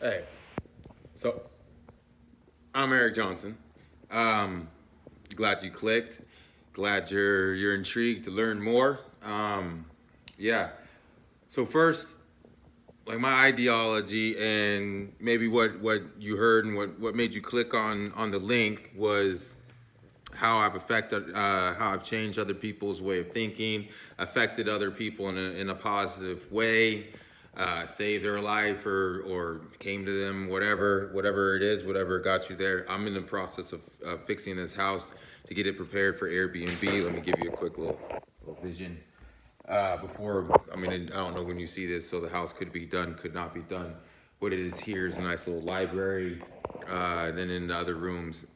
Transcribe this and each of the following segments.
Hey, so I'm Erik Johnson. Um, Glad you clicked. Glad you're intrigued to learn more. Yeah. So first, like my ideology and maybe what you heard and what made you click on the link was how I've changed other people's way of thinking, affected other people in a positive way, saved their life or came to them, whatever it is, whatever got you there. I'm in the process of fixing this house to get it prepared for Airbnb. Let me give you a quick little vision. Before, I mean, I don't know when you see this, so the house could be done, could not be done. What it is here is a nice little library. Then in the other rooms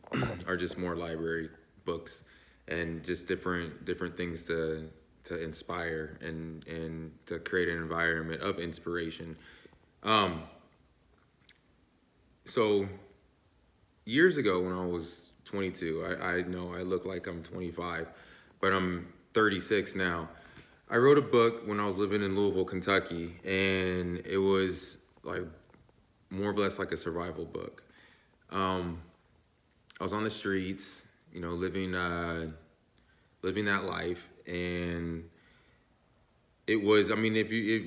are just more library books and just different things to inspire and to create an environment of inspiration. Um, so years ago when I was 22, I know I look like I'm 25, but I'm 36 now. I wrote a book when I was living in Louisville, Kentucky, and it was like more or less like a survival book. Um, I was on the streets, living that life, and it was. I mean,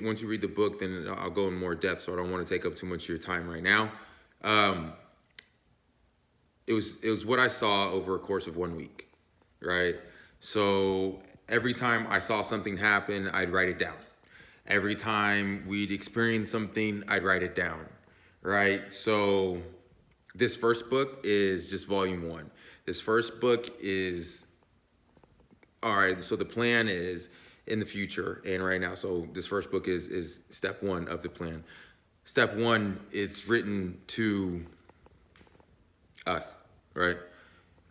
once you read the book, then I'll go in more depth. So I don't want to take up too much of your time right now. Um, it was what I saw over a course of 1 week, right? So every time I saw something happen, I'd write it down. Every time we'd experience something, I'd write it down, right? So this first book is just volume one. This first book is all right. So the plan is in the future and right now. So this first book is step one of the plan. Step one is written to us, right?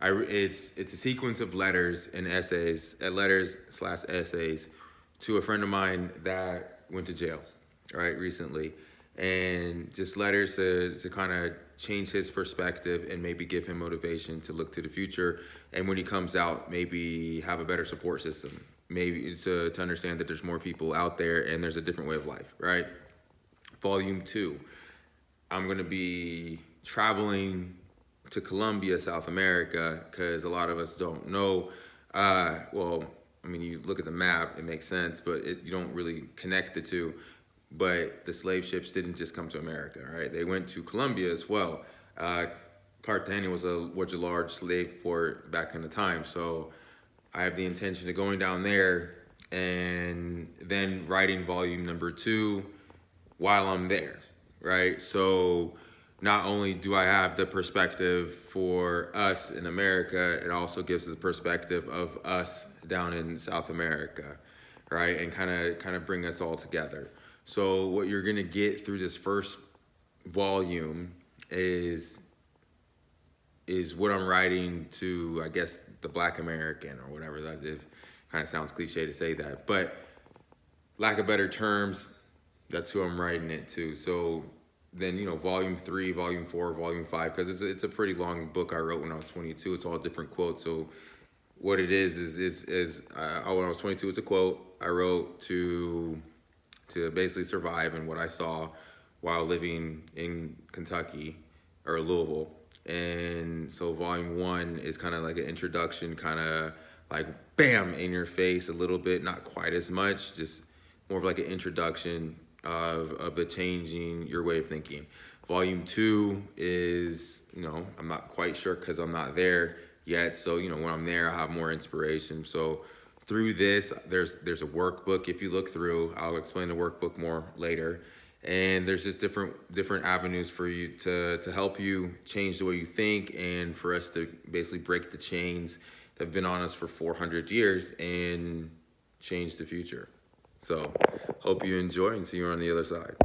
It's a sequence of letters and essays, letters slash essays, to a friend of mine that went to jail, right, recently, and just letters to kind of change his perspective and maybe give him motivation to look to the future, and when he comes out, maybe have a better support system, maybe to understand that there's more people out there and there's a different way of life, right? Volume two, I'm gonna be traveling to Colombia, South America, because a lot of us don't know. Well, I mean, you look at the map, it makes sense, but you don't really connect the two. But the slave ships didn't just come to America, right? They went to Colombia as well. Uh, Cartagena was a large slave port back in the time, so I have the intention of going down there and then writing volume number two while I'm there, right? So not only do I have the perspective for us in America, it also gives the perspective of us down in South America, right? And kind of bring us all together. So what you're gonna get through this first volume is is what I'm writing to, I guess, the Black American or whatever. That it kind of sounds cliche to say that, but lack of better terms, that's who I'm writing it to. So then, volume three, volume four, volume five, because it's a pretty long book I wrote when I was 22. It's all different quotes. So what it is when I was 22, it's a quote I wrote to basically survive and what I saw while living in Kentucky or Louisville. And so volume one is kind of like an introduction, kind of like bam in your face a little bit, not quite as much, just more of like an introduction of the changing your way of thinking. Volume two is, I'm not quite sure because I'm not there yet. So, when I'm there, I have more inspiration. So through this, there's a workbook. If you look through, I'll explain the workbook more later. And there's just different avenues for you to help you change the way you think and for us to basically break the chains that have been on us for 400 years and change the future. So hope you enjoy and see you on the other side.